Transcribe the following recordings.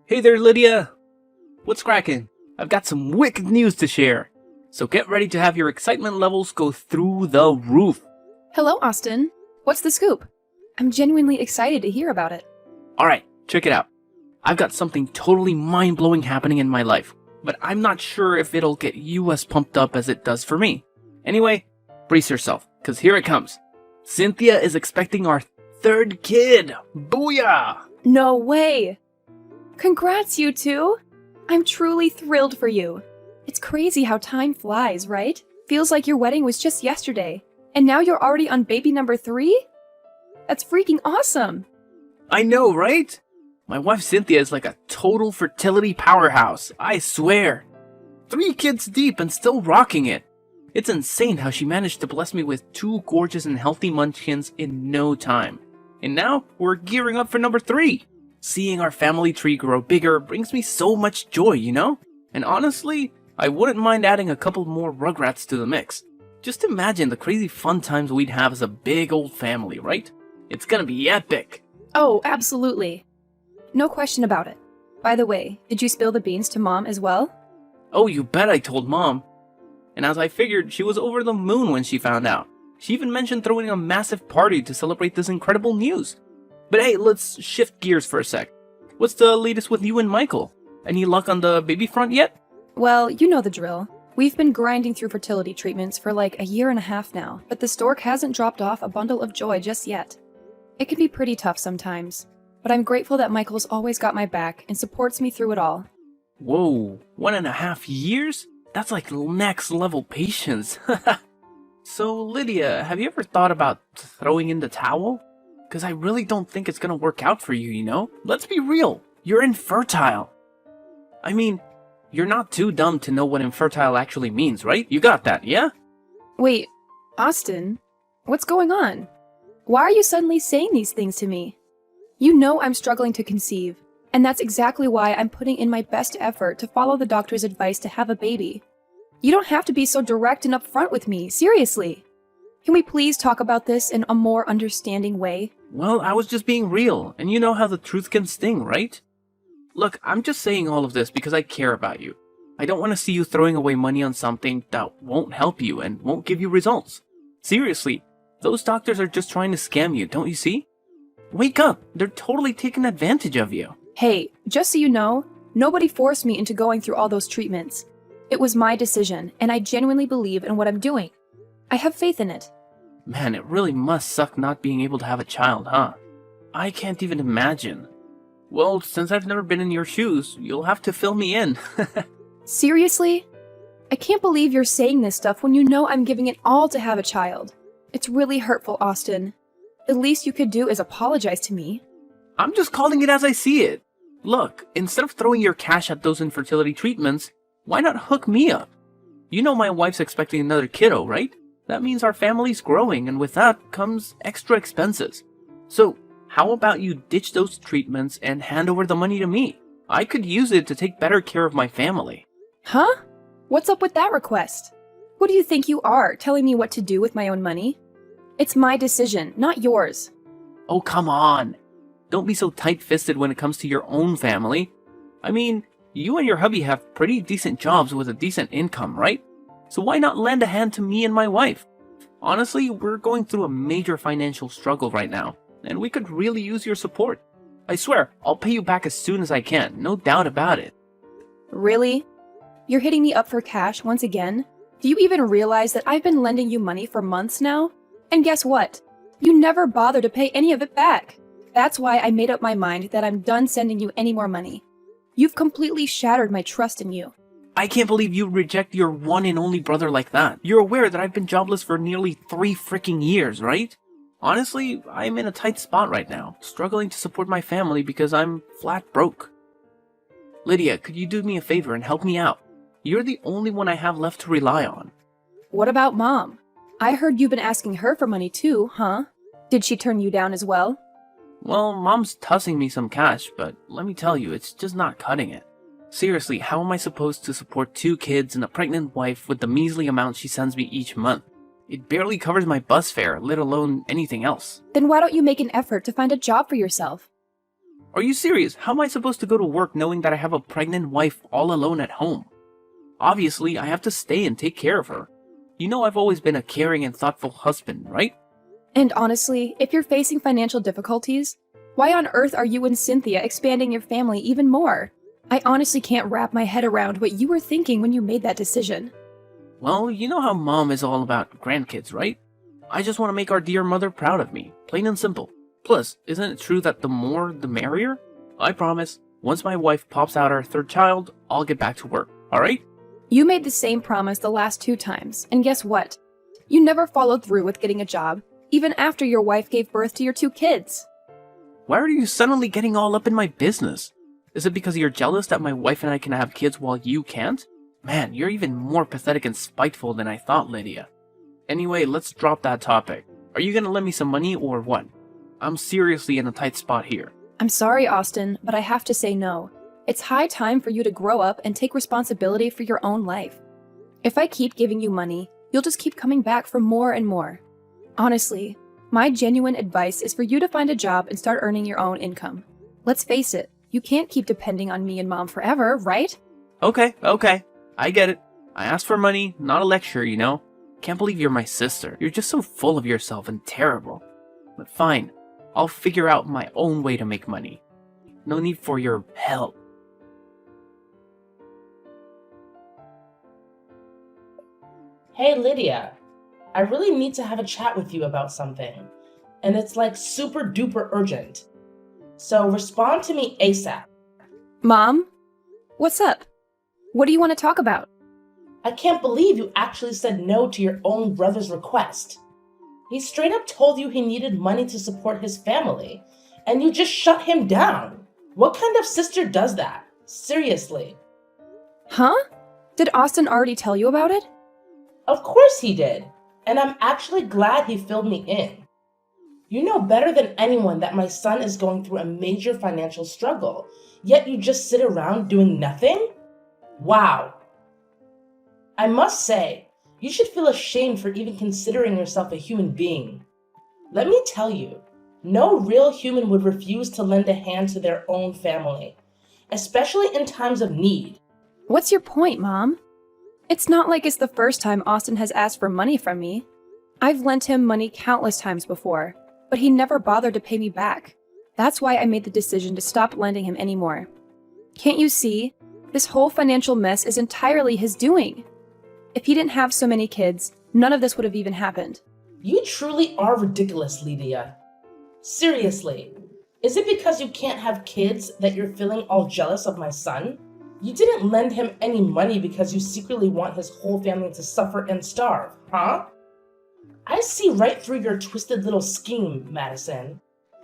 Hey there, Lydia! What's cracking? I've got some wicked news to share. So get ready to have your excitement levels go through the roof. Hello, Austin. What's the scoop? I'm genuinely excited to hear about it. Alright, check it out. I've got something totally mind-blowing happening in my life, but I'm not sure if it'll get you as pumped up as it does for me. Anyway, brace yourself, because here it comes. Cynthia is expecting our third kid! Booyah! No way! Congrats, you two! I'm truly thrilled for you. It's crazy how time flies, right? Feels like your wedding was just yesterday, and now you're already on baby number 3? That's freaking awesome! I know, right? My wife Cynthia is like a total fertility powerhouse, I swear. 3 kids deep and still rocking it. It's insane how she managed to bless me with 2 gorgeous and healthy munchkins in no time. And now, we're gearing up for number 3. Seeing our family tree grow bigger brings me so much joy, you know? And honestly, I wouldn't mind adding a couple more Rugrats to the mix. Just imagine the crazy fun times we'd have as a big old family, right? It's gonna be epic. Oh, absolutely. No question about it. By the way, did you spill the beans to Mom as well? Oh, you bet I told Mom. And as I figured, she was over the moon when she found out. She even mentioned throwing a massive party to celebrate this incredible news. But hey, let's shift gears for a sec. What's the latest with you and Michael? Any luck on the baby front yet? Well, you know the drill. We've been grinding through fertility treatments for like a year and a half now, but the stork hasn't dropped off a bundle of joy just yet. It can be pretty tough sometimes, but I'm grateful that Michael's always got my back and supports me through it all. Whoa, 1.5 years? That's like next level patience. So, Lydia, have you ever thought about throwing in the towel? Because I really don't think it's gonna work out for you, you know? Let's be real, you're infertile. I mean, you're not too dumb to know what infertile actually means, right? You got that, yeah? Wait, Austin, what's going on? Why are you suddenly saying these things to me? You know I'm struggling to conceive, and that's exactly why I'm putting in my best effort to follow the doctor's advice to have a baby. You don't have to be so direct and upfront with me, seriously. Can we please talk about this in a more understanding way? Well, I was just being real, and you know how the truth can sting, right? Look, I'm just saying all of this because I care about you. I don't want to see you throwing away money on something that won't help you and won't give you results. Seriously, those doctors are just trying to scam you, don't you see? Wake up, they're totally taking advantage of you. Hey, just so you know, nobody forced me into going through all those treatments. It was my decision, and I genuinely believe in what I'm doing. I have faith in it. Man, it really must suck not being able to have a child, huh? I can't even imagine. Well, since I've never been in your shoes, you'll have to fill me in. Seriously? I can't believe you're saying this stuff when you know I'm giving it all to have a child. It's really hurtful, Austin. The least you could do is apologize to me. I'm just calling it as I see it. Look, instead of throwing your cash at those infertility treatments, why not hook me up? You know my wife's expecting another kiddo, right? That means our family's growing, and with that comes extra expenses. So, how about you ditch those treatments and hand over the money to me? I could use it to take better care of my family. Huh? What's up with that request? Who do you think you are, telling me what to do with my own money? It's my decision, not yours. Oh, come on. Don't be so tight-fisted when it comes to your own family. I mean, you and your hubby have pretty decent jobs with a decent income, right? So why not lend a hand to me and my wife? Honestly, we're going through a major financial struggle right now, and we could really use your support. I swear, I'll pay you back as soon as I can, no doubt about it. Really? You're hitting me up for cash once again? Do you even realize that I've been lending you money for months now? And guess what? You never bother to pay any of it back. That's why I made up my mind that I'm done sending you any more money. You've completely shattered my trust in you. I can't believe you reject your one and only brother like that. You're aware that I've been jobless for nearly 3 freaking years, right? Honestly, I'm in a tight spot right now, struggling to support my family because I'm flat broke. Lydia, could you do me a favor and help me out? You're the only one I have left to rely on. What about Mom? I heard you've been asking her for money too, huh? Did she turn you down as well? Well, Mom's tossing me some cash, but let me tell you, it's just not cutting it. Seriously, how am I supposed to support 2 kids and a pregnant wife with the measly amount she sends me each month? It barely covers my bus fare, let alone anything else. Then why don't you make an effort to find a job for yourself? Are you serious? How am I supposed to go to work knowing that I have a pregnant wife all alone at home? Obviously, I have to stay and take care of her. You know I've always been a caring and thoughtful husband, right? And honestly, if you're facing financial difficulties, why on earth are you and Cynthia expanding your family even more? I honestly can't wrap my head around what you were thinking when you made that decision. Well, you know how Mom is all about grandkids, right? I just want to make our dear mother proud of me, plain and simple. Plus, isn't it true that the more, the merrier? I promise, once my wife pops out our third child, I'll get back to work, alright? You made the same promise the last 2 times, and guess what? You never followed through with getting a job, even after your wife gave birth to your 2 kids. Why are you suddenly getting all up in my business? Is it because you're jealous that my wife and I can have kids while you can't? Man, you're even more pathetic and spiteful than I thought, Lydia. Anyway, let's drop that topic. Are you gonna lend me some money or what? I'm seriously in a tight spot here. I'm sorry, Austin, but I have to say no. It's high time for you to grow up and take responsibility for your own life. If I keep giving you money, you'll just keep coming back for more and more. Honestly, my genuine advice is for you to find a job and start earning your own income. Let's face it, you can't keep depending on me and Mom forever, right? Okay. I get it. I asked for money, not a lecture, you know? Can't believe you're my sister. You're just so full of yourself and terrible. But fine, I'll figure out my own way to make money. No need for your help. Hey Lydia, I really need to have a chat with you about something. And it's like super duper urgent. So respond to me ASAP. Mom? What's up? What do you want to talk about? I can't believe you actually said no to your own brother's request. He straight up told you he needed money to support his family, and you just shut him down. What kind of sister does that? Seriously. Huh? Did Austin already tell you about it? Of course he did, and I'm actually glad he filled me in. You know better than anyone that my son is going through a major financial struggle, yet you just sit around doing nothing? Wow. I must say, you should feel ashamed for even considering yourself a human being. Let me tell you, no real human would refuse to lend a hand to their own family, especially in times of need. What's your point, Mom? It's not like it's the first time Austin has asked for money from me. I've lent him money countless times before, but he never bothered to pay me back. That's why I made the decision to stop lending him anymore. Can't you see? This whole financial mess is entirely his doing. If he didn't have so many kids, none of this would have even happened. You truly are ridiculous, Lydia. Seriously, is it because you can't have kids that you're feeling all jealous of my son? You didn't lend him any money because you secretly want his whole family to suffer and starve, huh? I see right through your twisted little scheme, Madison.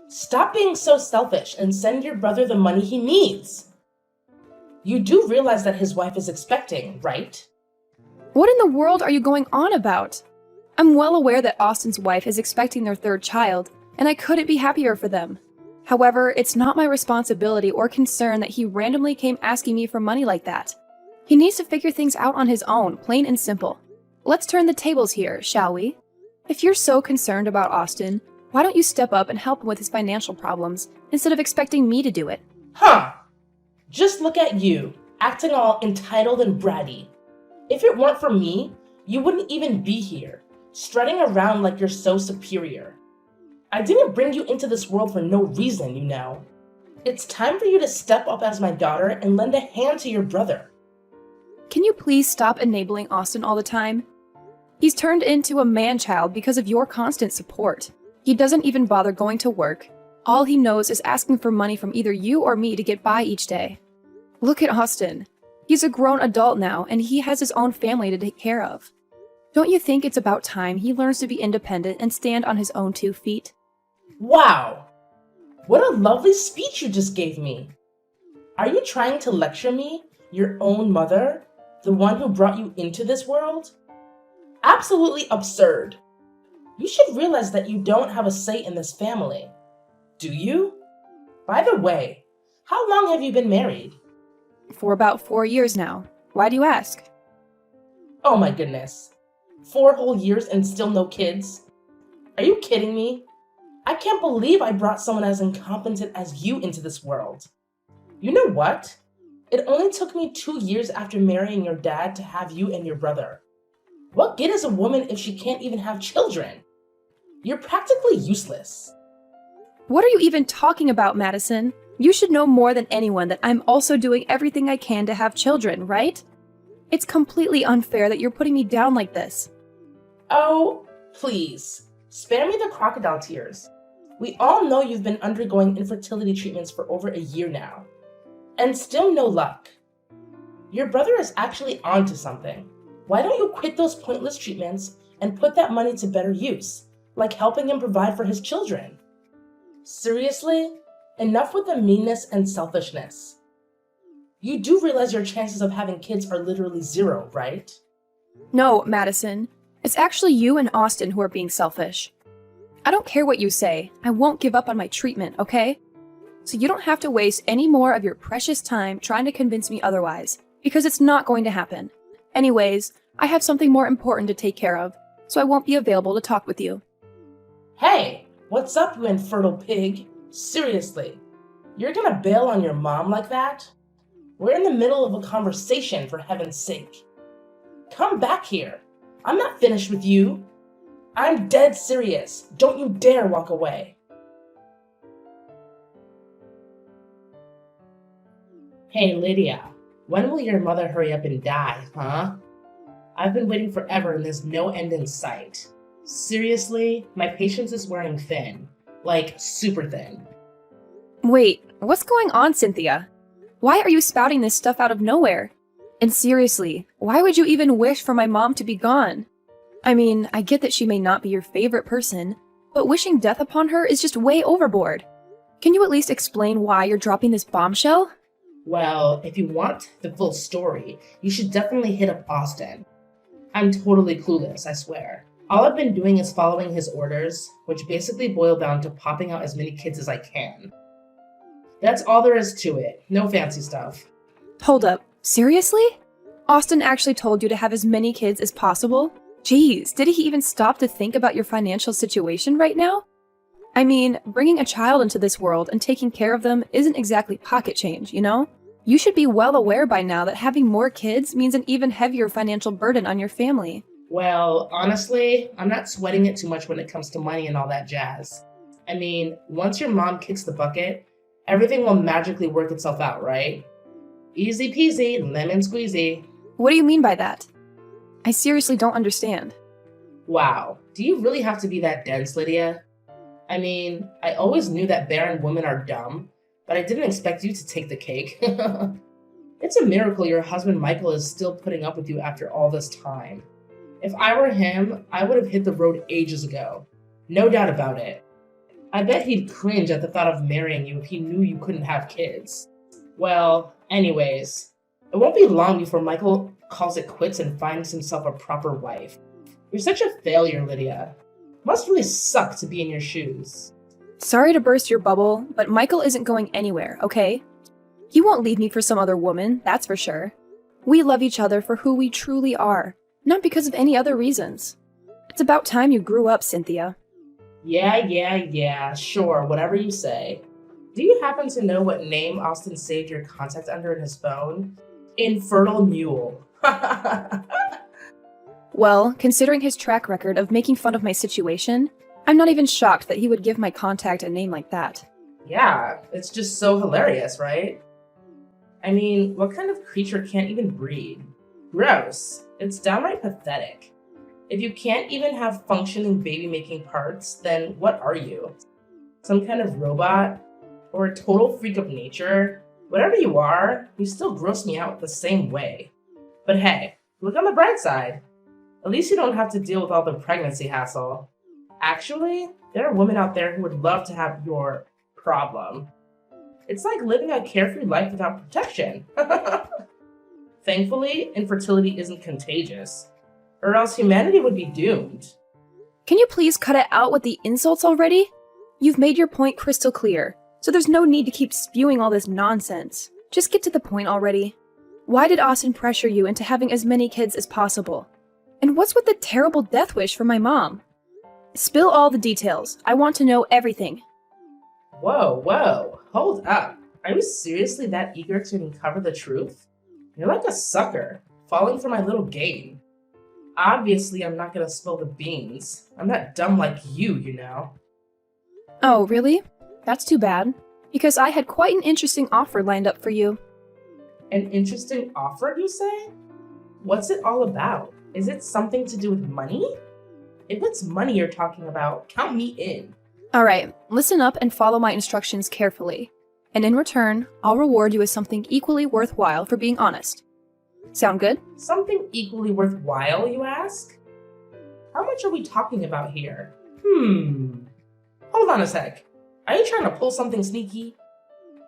Stop being so selfish and send your brother the money he needs. You do realize that his wife is expecting, right? What in the world are you going on about? I'm well aware that Austin's wife is expecting their 3rd child, and I couldn't be happier for them. However, it's not my responsibility or concern that he randomly came asking me for money like that. He needs to figure things out on his own, plain and simple. Let's turn the tables here, shall we? If you're so concerned about Austin, why don't you step up and help him with his financial problems instead of expecting me to do it? Huh. Just look at you, acting all entitled and bratty. If it weren't for me, you wouldn't even be here, strutting around like you're so superior. I didn't bring you into this world for no reason, you know. It's time for you to step up as my daughter and lend a hand to your brother. Can you please stop enabling Austin all the time? He's turned into a man-child because of your constant support. He doesn't even bother going to work. All he knows is asking for money from either you or me to get by each day. Look at Austin. He's a grown adult now, and he has his own family to take care of. Don't you think it's about time he learns to be independent and stand on his own 2 feet? Wow! What a lovely speech you just gave me. Are you trying to lecture me, your own mother, the one who brought you into this world? Absolutely absurd. You should realize that you don't have a say in this family. Do you? By the way, how long have you been married? For about 4 years now. Why do you ask? Oh my goodness. 4 whole years and still no kids? Are you kidding me? I can't believe I brought someone as incompetent as you into this world. You know what? It only took me 2 years after marrying your dad to have you and your brother. What good is a woman if she can't even have children? You're practically useless. What are you even talking about, Madison? You should know more than anyone that I'm also doing everything I can to have children, right? It's completely unfair that you're putting me down like this. Oh, please. Spare me the crocodile tears. We all know you've been undergoing infertility treatments for over a year now. And still no luck. Your brother is actually onto something. Why don't you quit those pointless treatments and put that money to better use, like helping him provide for his children? Seriously? Enough with the meanness and selfishness. You do realize your chances of having kids are literally 0, right? No, Madison. It's actually you and Austin who are being selfish. I don't care what you say. I won't give up on my treatment, okay? So you don't have to waste any more of your precious time trying to convince me otherwise, because it's not going to happen. Anyways, I have something more important to take care of, so I won't be available to talk with you. Hey, what's up, you infertile pig? Seriously, you're gonna bail on your mom like that? We're in the middle of a conversation, for heaven's sake. Come back here. I'm not finished with you. I'm dead serious. Don't you dare walk away. Hey, Lydia, when will your mother hurry up and die, huh? I've been waiting forever and there's no end in sight. Seriously, my patience is wearing thin. Like, super thin. Wait, what's going on, Cynthia? Why are you spouting this stuff out of nowhere? And seriously, why would you even wish for my mom to be gone? I mean, I get that she may not be your favorite person, but wishing death upon her is just way overboard. Can you at least explain why you're dropping this bombshell? Well, if you want the full story, you should definitely hit up Austin. I'm totally clueless, I swear. All I've been doing is following his orders, which basically boil down to popping out as many kids as I can. That's all there is to it. No fancy stuff. Hold up, seriously? Austin actually told you to have as many kids as possible? Jeez, did he even stop to think about your financial situation right now? I mean, bringing a child into this world and taking care of them isn't exactly pocket change, you know? You should be well aware by now that having more kids means an even heavier financial burden on your family. Well, honestly, I'm not sweating it too much when it comes to money and all that jazz. I mean, once your mom kicks the bucket, everything will magically work itself out, right? Easy peasy, lemon squeezy. What do you mean by that? I seriously don't understand. Wow, do you really have to be that dense, Lydia? I mean, I always knew that barren women are dumb, but I didn't expect you to take the cake. It's a miracle your husband Michael is still putting up with you after all this time. If I were him, I would have hit the road ages ago. No doubt about it. I bet he'd cringe at the thought of marrying you if he knew you couldn't have kids. Well, anyways, it won't be long before Michael calls it quits and finds himself a proper wife. You're such a failure, Lydia. Must really suck to be in your shoes. Sorry to burst your bubble, but Michael isn't going anywhere, okay? He won't leave me for some other woman, that's for sure. We love each other for who we truly are, not because of any other reasons. It's about time you grew up, Cynthia. Yeah, sure, whatever you say. Do you happen to know what name Austin saved your contact under in his phone? Infertile Mule. Well, considering his track record of making fun of my situation, I'm not even shocked that he would give my contact a name like that. Yeah, it's just so hilarious, right? I mean, what kind of creature can't even breed? Gross. It's downright pathetic. If you can't even have functioning baby-making parts, then what are you? Some kind of robot? Or a total freak of nature? Whatever you are, you still gross me out the same way. But hey, look on the bright side. At least you don't have to deal with all the pregnancy hassle. Actually, there are women out there who would love to have your problem. It's like living a carefree life without protection. Thankfully, infertility isn't contagious, or else humanity would be doomed. Can you please cut it out with the insults already? You've made your point crystal clear, so there's no need to keep spewing all this nonsense. Just get to the point already. Why did Austin pressure you into having as many kids as possible? And what's with the terrible death wish for my mom? Spill all the details. I want to know everything. Whoa, hold up. Are you seriously that eager to uncover the truth? You're like a sucker, falling for my little game. Obviously, I'm not gonna spill the beans. I'm not dumb like you, you know. Oh, really? That's too bad. Because I had quite an interesting offer lined up for you. An interesting offer, you say? What's it all about? Is it something to do with money? If it's money you're talking about, count me in. Alright, listen up and follow my instructions carefully. And in return, I'll reward you with something equally worthwhile for being honest. Sound good? Something equally worthwhile, you ask? How much are we talking about here? Hold on a sec. Are you trying to pull something sneaky?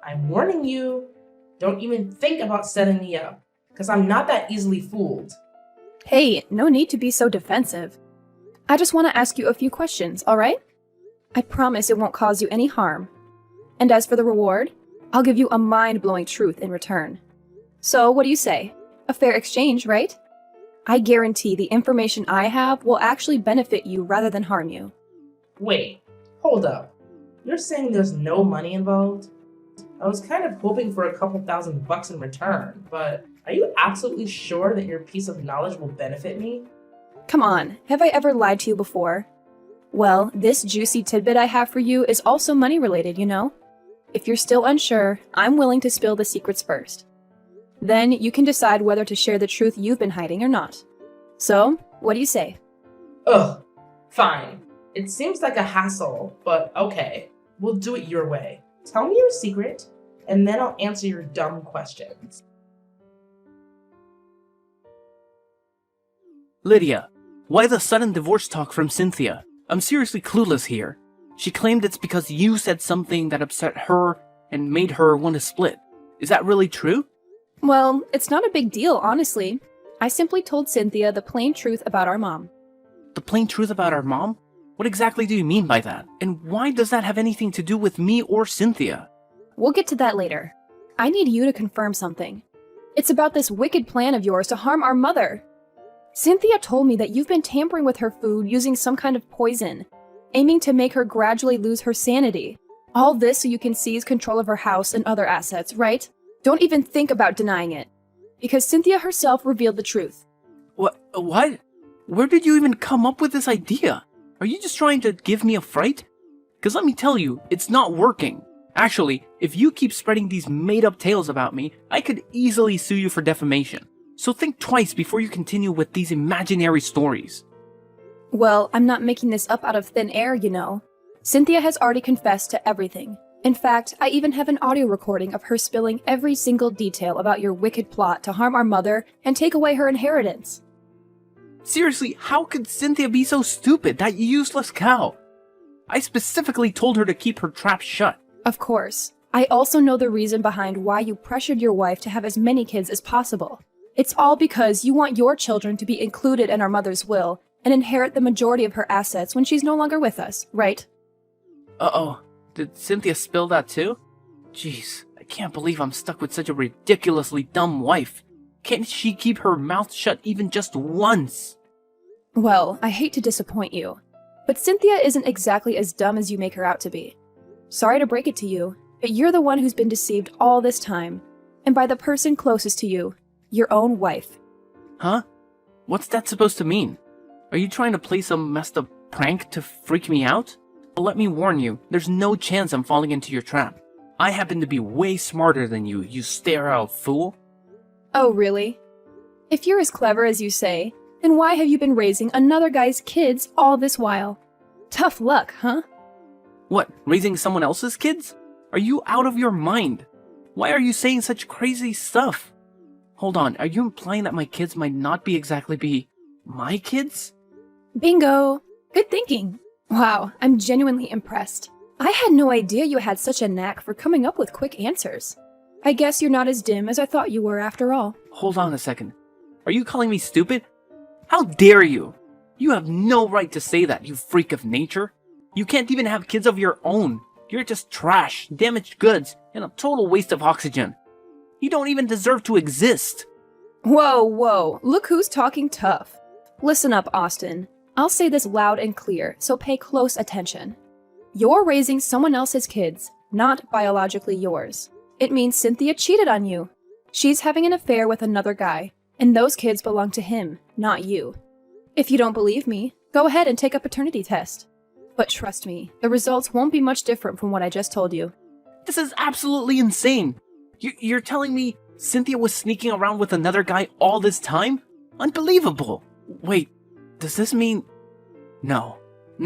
I'm warning you, don't even think about setting me up, because I'm not that easily fooled. Hey, no need to be so defensive. I just want to ask you a few questions, alright? I promise it won't cause you any harm. And as for the reward, I'll give you a mind-blowing truth in return. So, what do you say? A fair exchange, right? I guarantee the information I have will actually benefit you rather than harm you. Wait, hold up. You're saying there's no money involved? I was kind of hoping for a couple $1,000 in return, but are you absolutely sure that your piece of knowledge will benefit me? Come on, have I ever lied to you before? Well, this juicy tidbit I have for you is also money related, you know? If you're still unsure, I'm willing to spill the secrets first. Then you can decide whether to share the truth you've been hiding or not. So, what do you say? Ugh, fine. It seems like a hassle, but okay. We'll do it your way. Tell me your secret, and then I'll answer your dumb questions. Lydia, why the sudden divorce talk from Cynthia? I'm seriously clueless here. She claimed it's because you said something that upset her and made her want to split. Is that really true? Well, it's not a big deal, honestly. I simply told Cynthia the plain truth about our mom. The plain truth about our mom? What exactly do you mean by that? And why does that have anything to do with me or Cynthia? We'll get to that later. I need you to confirm something. It's about this wicked plan of yours to harm our mother. Cynthia told me that you've been tampering with her food using some kind of poison, aiming to make her gradually lose her sanity. All this so you can seize control of her house and other assets, right? Don't even think about denying it. Because Cynthia herself revealed the truth. What? Where did you even come up with this idea? Are you just trying to give me a fright? Because let me tell you, it's not working. Actually, if you keep spreading these made-up tales about me, I could easily sue you for defamation. So think twice before you continue with these imaginary stories. Well, I'm not making this up out of thin air, you know. Cynthia has already confessed to everything. In fact, I even have an audio recording of her spilling every single detail about your wicked plot to harm our mother and take away her inheritance. Seriously, how could Cynthia be so stupid, that useless cow? I specifically told her to keep her trap shut. Of course. I also know the reason behind why you pressured your wife to have as many kids as possible. It's all because you want your children to be included in our mother's will and inherit the majority of her assets when she's no longer with us, right? Uh-oh. Did Cynthia spill that too? Jeez, I can't believe I'm stuck with such a ridiculously dumb wife. Can't she keep her mouth shut even just once? Well, I hate to disappoint you, but Cynthia isn't exactly as dumb as you make her out to be. Sorry to break it to you, but you're the one who's been deceived all this time, and by the person closest to you, your own wife. Huh? What's that supposed to mean? Are you trying to play some messed up prank to freak me out? But let me warn you, there's no chance I'm falling into your trap. I happen to be way smarter than you, you sterile fool. Oh, really? If you're as clever as you say, then why have you been raising another guy's kids all this while? Tough luck, huh? What, raising someone else's kids? Are you out of your mind? Why are you saying such crazy stuff? Hold on, are you implying that my kids might not exactly be my kids? Bingo! Good thinking. Wow, I'm genuinely impressed. I had no idea you had such a knack for coming up with quick answers. I guess you're not as dim as I thought you were after all. Hold on a second. Are you calling me stupid? How dare you? You have no right to say that, you freak of nature. You can't even have kids of your own. You're just trash, damaged goods, and a total waste of oxygen. You don't even deserve to exist. Whoa, look who's talking tough. Listen up, Austin. I'll say this loud and clear, so pay close attention. You're raising someone else's kids, not biologically yours. It means Cynthia cheated on you. She's having an affair with another guy, and those kids belong to him, not you. If you don't believe me, go ahead and take a paternity test. But trust me, the results won't be much different from what I just told you. This is absolutely insane. You're telling me Cynthia was sneaking around with another guy all this time? Unbelievable. Wait, does this mean... No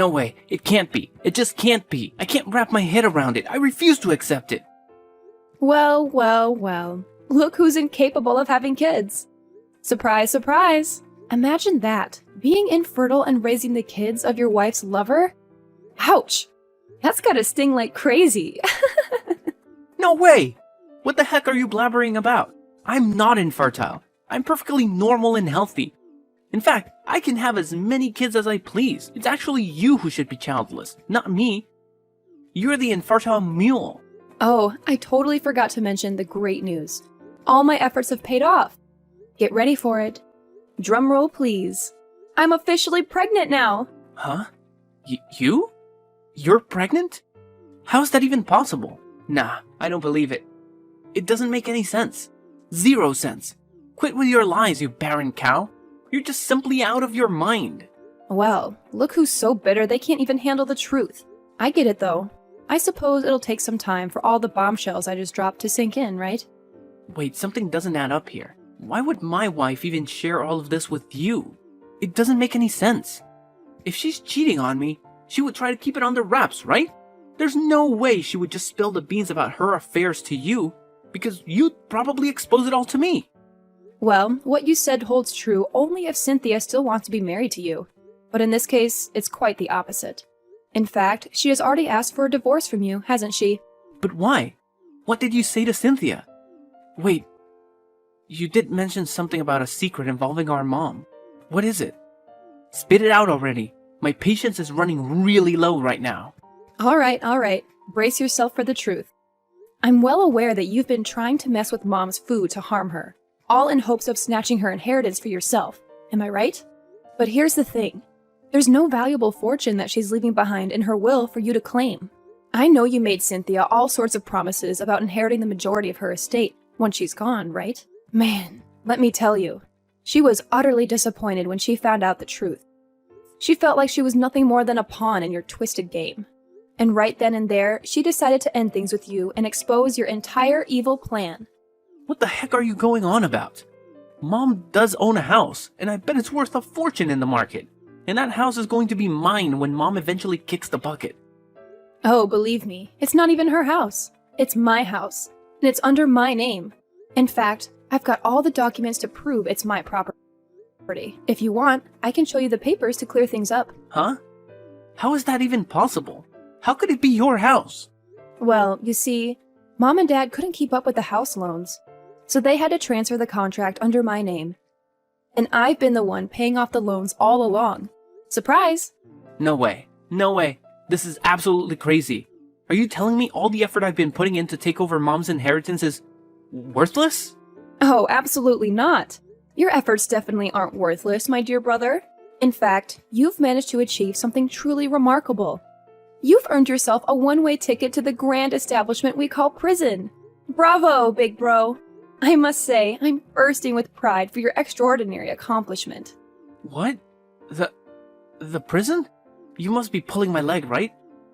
way. It can't be. It just can't be. I can't wrap my head around it. I refuse to accept it. Well. Look who's incapable of having kids. Surprise, surprise. Imagine that. Being infertile and raising the kids of your wife's lover? Ouch. That's gotta sting like crazy. No way! What the heck are you blabbering about? I'm not infertile. I'm perfectly normal and healthy. In fact, I can have as many kids as I please. It's actually you who should be childless, not me. You're the infertile mule. Oh, I totally forgot to mention the great news. All my efforts have paid off. Get ready for it. Drum roll, please. I'm officially pregnant now. Huh? You? You're pregnant? How's that even possible? Nah, I don't believe it. It doesn't make any sense. 0 sense. Quit with your lies, you barren cow. You're just simply out of your mind. Well, look who's so bitter they can't even handle the truth. I get it though. I suppose it'll take some time for all the bombshells I just dropped to sink in, right? Wait, something doesn't add up here. Why would my wife even share all of this with you? It doesn't make any sense. If she's cheating on me, she would try to keep it under wraps, right? There's no way she would just spill the beans about her affairs to you, because you'd probably expose it all to me. Well, what you said holds true only if Cynthia still wants to be married to you. But in this case, it's quite the opposite. In fact, she has already asked for a divorce from you, hasn't she? But why? What did you say to Cynthia? Wait, you did mention something about a secret involving our mom. What is it? Spit it out already. My patience is running really low right now. All right. Brace yourself for the truth. I'm well aware that you've been trying to mess with Mom's food to harm her, all in hopes of snatching her inheritance for yourself. Am I right? But here's the thing. There's no valuable fortune that she's leaving behind in her will for you to claim. I know you made Cynthia all sorts of promises about inheriting the majority of her estate once she's gone, right? Man, let me tell you, she was utterly disappointed when she found out the truth. She felt like she was nothing more than a pawn in your twisted game. And right then and there, she decided to end things with you and expose your entire evil plan. What the heck are you going on about? Mom does own a house, and I bet it's worth a fortune in the market. And that house is going to be mine when Mom eventually kicks the bucket. Oh, believe me, it's not even her house. It's my house, and it's under my name. In fact, I've got all the documents to prove it's my property. If you want, I can show you the papers to clear things up. Huh? How is that even possible? How could it be your house? Well, you see, Mom and Dad couldn't keep up with the house loans, so they had to transfer the contract under my name. And I've been the one paying off the loans all along. Surprise! No way. This is absolutely crazy. Are you telling me all the effort I've been putting in to take over Mom's inheritance is worthless? Oh, absolutely not. Your efforts definitely aren't worthless, my dear brother. In fact, you've managed to achieve something truly remarkable. You've earned yourself a one-way ticket to the grand establishment we call prison. Bravo, big bro. I must say, I'm bursting with pride for your extraordinary accomplishment. What? The prison? You must be pulling my leg, right?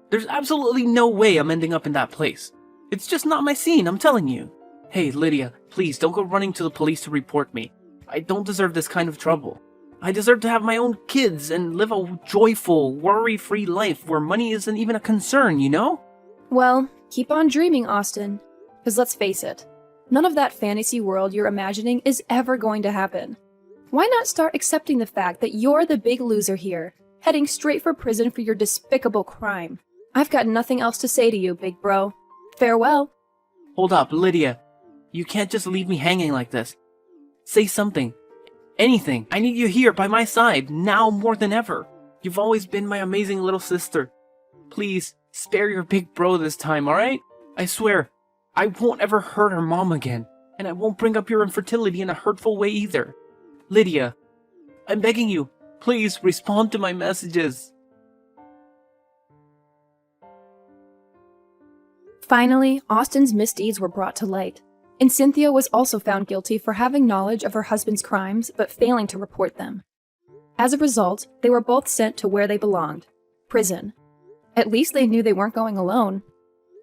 There's absolutely no way I'm ending up in that place. It's just not my scene, I'm telling you. Hey, Lydia, please don't go running to the police to report me. I don't deserve this kind of trouble. I deserve to have my own kids and live a joyful, worry-free life where money isn't even a concern, you know? Well, keep on dreaming, Austin. Because let's face it, none of that fantasy world you're imagining is ever going to happen. Why not start accepting the fact that you're the big loser here, heading straight for prison for your despicable crime? I've got nothing else to say to you, big bro. Farewell. Hold up, Lydia. You can't just leave me hanging like this. Say something. Anything. I need you here by my side, now more than ever. You've always been my amazing little sister. Please, spare your big bro this time, alright? I swear, I won't ever hurt her mom again, and I won't bring up your infertility in a hurtful way either. Lydia, I'm begging you, Please respond to my messages. Finally, Austin's misdeeds were brought to light, and Cynthia was also found guilty for having knowledge of her husband's crimes but failing to report them. As a result, they were both sent to where they belonged, prison. At least they knew they weren't going alone.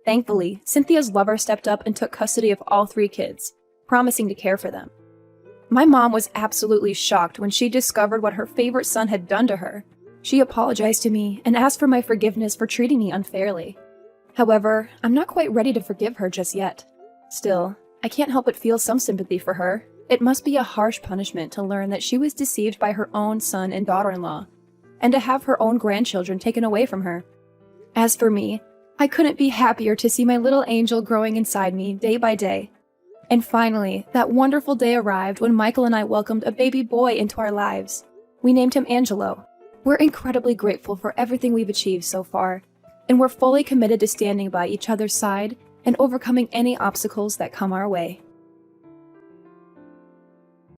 Thankfully, Cynthia's lover stepped up and took custody of all 3 kids, promising to care for them. My mom was absolutely shocked when she discovered what her favorite son had done to her. She apologized to me and asked for my forgiveness for treating me unfairly. However, I'm not quite ready to forgive her just yet. Still, I can't help but feel some sympathy for her. It must be a harsh punishment to learn that she was deceived by her own son and daughter-in-law, and to have her own grandchildren taken away from her. As for me, I couldn't be happier to see my little angel growing inside me day by day. And finally, that wonderful day arrived when Michael and I welcomed a baby boy into our lives. We named him Angelo. We're incredibly grateful for everything we've achieved so far, and we're fully committed to standing by each other's side and overcoming any obstacles that come our way.